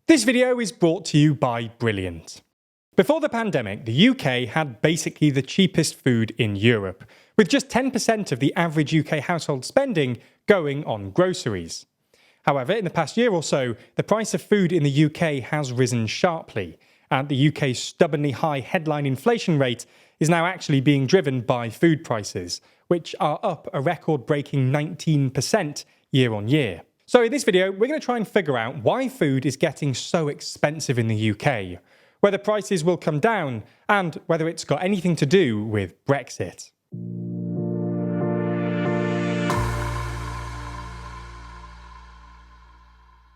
This video is brought to you by Brilliant. Before the pandemic, the UK had basically the cheapest food in Europe, with just 10% of the average UK household spending going on groceries. However, in the past year or so, the price of food in the UK has risen sharply, and the UK's stubbornly high headline inflation rate is now actually being driven by food prices, which are up a record-breaking 19% year on year. So in this video, we're going to try and figure out why food is getting so expensive in the UK, whether prices will come down, and whether it's got anything to do with Brexit.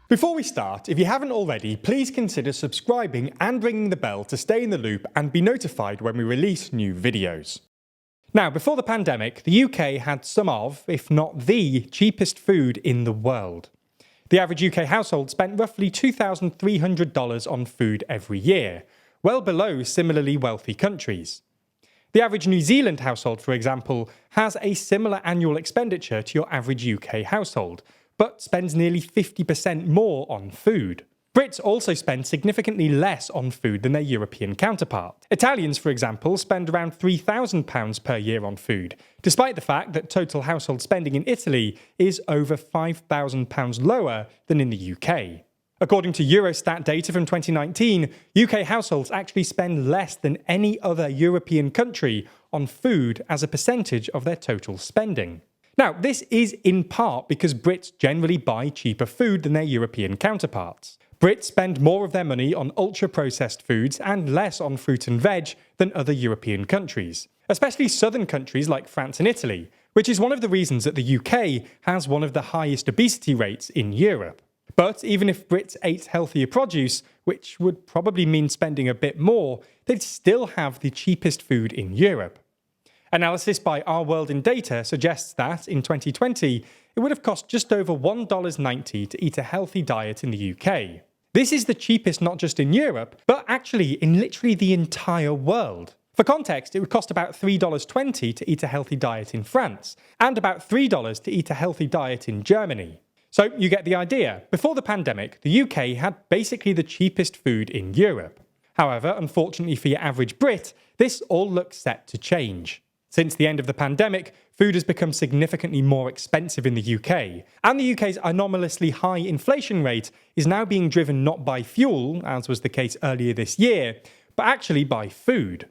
Before we start, if you haven't already, please consider subscribing and ringing the bell to stay in the loop and be notified when we release new videos. Now, before the pandemic, the UK had some of, if not the, cheapest food in the world. The average UK household spent roughly $2,300 on food every year, well below similarly wealthy countries. The average New Zealand household, for example, has a similar annual expenditure to your average UK household, but spends nearly 50% more on food. Brits also spend significantly less on food than their European counterpart. Italians, for example, spend around £3,000 per year on food, despite the fact that total household spending in Italy is over £5,000 lower than in the UK. According to Eurostat data from 2019, UK households actually spend less than any other European country on food as a percentage of their total spending. Now, this is in part because Brits generally buy cheaper food than their European counterparts. Brits spend more of their money on ultra-processed foods and less on fruit and veg than other European countries, especially southern countries like France and Italy, which is one of the reasons that the UK has one of the highest obesity rates in Europe. But even if Brits ate healthier produce, which would probably mean spending a bit more, they'd still have the cheapest food in Europe. Analysis by Our World in Data suggests that, in 2020, it would have cost just over $1.90 to eat a healthy diet in the UK. This is the cheapest not just in Europe, but actually in literally the entire world. For context, it would cost about $3.20 to eat a healthy diet in France, and about $3 to eat a healthy diet in Germany. So you get the idea. Before the pandemic, the UK had basically the cheapest food in Europe. However, unfortunately for your average Brit, this all looks set to change. Since the end of the pandemic, food has become significantly more expensive in the UK, and the UK's anomalously high inflation rate is now being driven not by fuel, as was the case earlier this year, but actually by food.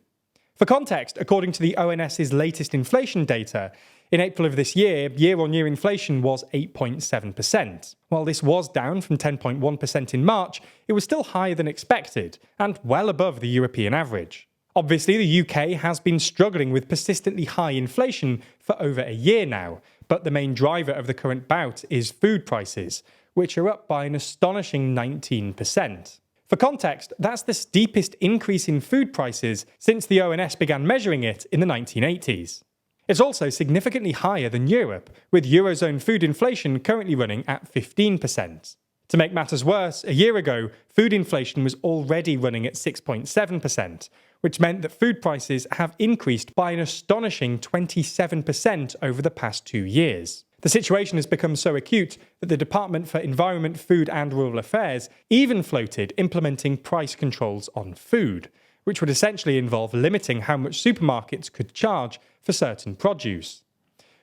For context, according to the ONS's latest inflation data, in April of this year, year-on-year inflation was 8.7%. While this was down from 10.1% in March, it was still higher than expected, and well above the European average. Obviously, the UK has been struggling with persistently high inflation for over a year now, but the main driver of the current bout is food prices, which are up by an astonishing 19%. For context, that's the steepest increase in food prices since the ONS began measuring it in the 1980s. It's also significantly higher than Europe, with Eurozone food inflation currently running at 15%. To make matters worse, a year ago, food inflation was already running at 6.7%, which meant that food prices have increased by an astonishing 27% over the past 2 years. The situation has become so acute that the Department for Environment, Food and Rural Affairs even floated implementing price controls on food, which would essentially involve limiting how much supermarkets could charge for certain produce.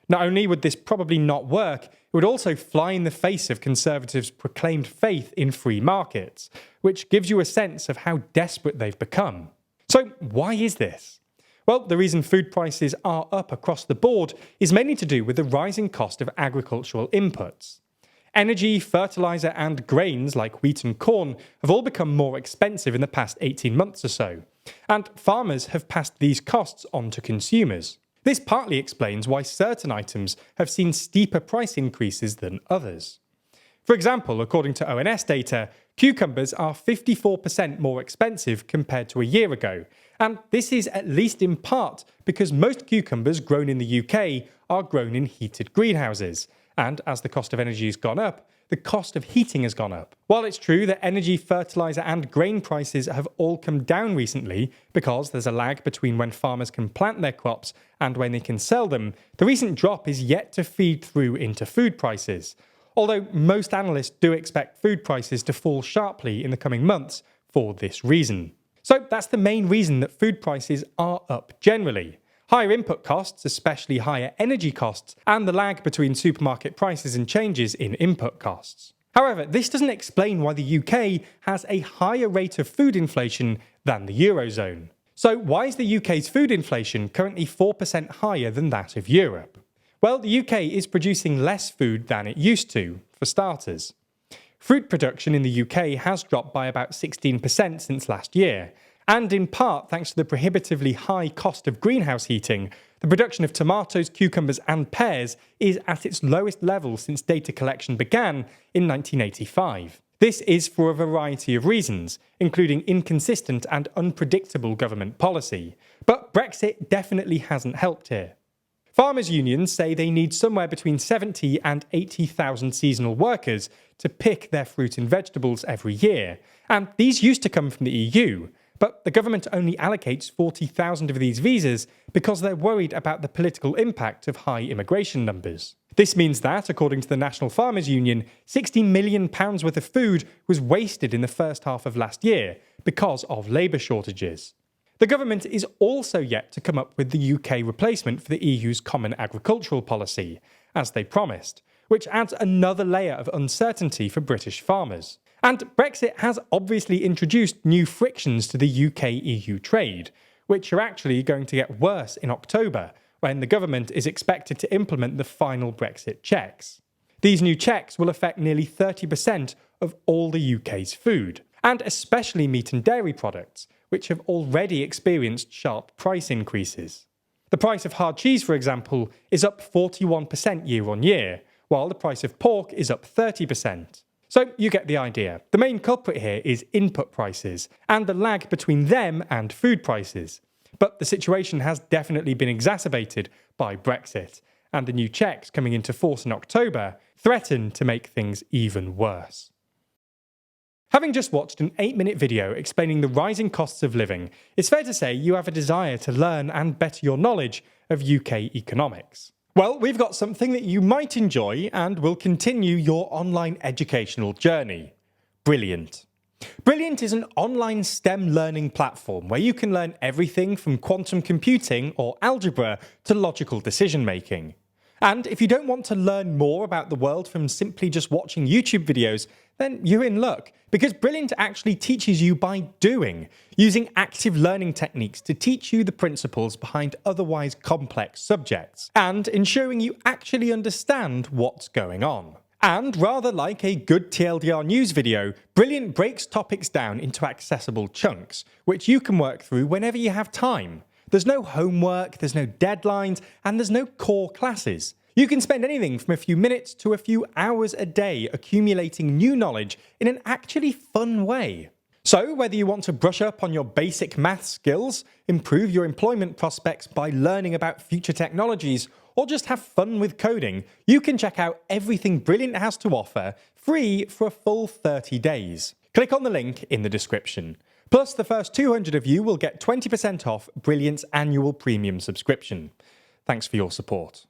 Not only would this probably not work, it would also fly in the face of Conservatives' proclaimed faith in free markets, which gives you a sense of how desperate they've become. So why is this? Well, the reason food prices are up across the board is mainly to do with the rising cost of agricultural inputs. Energy, fertiliser and grains like wheat and corn have all become more expensive in the past 18 months or so, and farmers have passed these costs on to consumers. This partly explains why certain items have seen steeper price increases than others. For example, according to ONS data, cucumbers are 54% more expensive compared to a year ago, and this is at least in part because most cucumbers grown in the UK are grown in heated greenhouses, and as the cost of energy has gone up, the cost of heating has gone up. While it's true that energy, fertiliser and grain prices have all come down recently because there's a lag between when farmers can plant their crops and when they can sell them, the recent drop is yet to feed through into food prices. although most analysts do expect food prices to fall sharply in the coming months for this reason. So that's the main reason that food prices are up generally. Higher input costs, especially higher energy costs, and the lag between supermarket prices and changes in input costs. However, this doesn't explain why the UK has a higher rate of food inflation than the Eurozone. So why is the UK's food inflation currently 4% higher than that of Europe? Well, the UK is producing less food than it used to, for starters. Fruit production in the UK has dropped by about 16% since last year, and in part thanks to the prohibitively high cost of greenhouse heating, the production of tomatoes, cucumbers and pears is at its lowest level since data collection began in 1985. This is for a variety of reasons, including inconsistent and unpredictable government policy, but Brexit definitely hasn't helped here. Farmers' unions say they need somewhere between 70 and 80,000 seasonal workers to pick their fruit and vegetables every year, and these used to come from the EU, but the government only allocates 40,000 of these visas because they're worried about the political impact of high immigration numbers. This means that, according to the National Farmers Union, £60 million worth of food was wasted in the first half of last year because of labour shortages. The government is also yet to come up with the UK replacement for the EU's Common Agricultural Policy, as they promised, which adds another layer of uncertainty for British farmers. And Brexit has obviously introduced new frictions to the UK-EU trade, which are actually going to get worse in October, when the government is expected to implement the final Brexit checks. These new checks will affect nearly 30% of all the UK's food, and especially meat and dairy products, which have already experienced sharp price increases. The price of hard cheese, for example, is up 41% year on year, while the price of pork is up 30%. So you get the idea. The main culprit here is input prices, and the lag between them and food prices. But the situation has definitely been exacerbated by Brexit, and the new checks coming into force in October threaten to make things even worse. Having just watched an 8-minute video explaining the rising costs of living, it's fair to say you have a desire to learn and better your knowledge of UK economics. Well, we've got something that you might enjoy and will continue your online educational journey. Brilliant. Brilliant is an online STEM learning platform where you can learn everything from quantum computing or algebra to logical decision making. And if you don't want to learn more about the world from simply just watching YouTube videos, then you're in luck, because Brilliant actually teaches you by doing, using active learning techniques to teach you the principles behind otherwise complex subjects, and ensuring you actually understand what's going on. And rather like a good TLDR news video, Brilliant breaks topics down into accessible chunks, which you can work through whenever you have time. There's no homework, there's no deadlines, and there's no core classes. You can spend anything from a few minutes to a few hours a day accumulating new knowledge in an actually fun way. So, whether you want to brush up on your basic maths skills, improve your employment prospects by learning about future technologies, or just have fun with coding, you can check out everything Brilliant has to offer free for a full 30 days. Click on the link in the description. Plus, the first 200 of you will get 20% off Brilliant's annual premium subscription. Thanks for your support.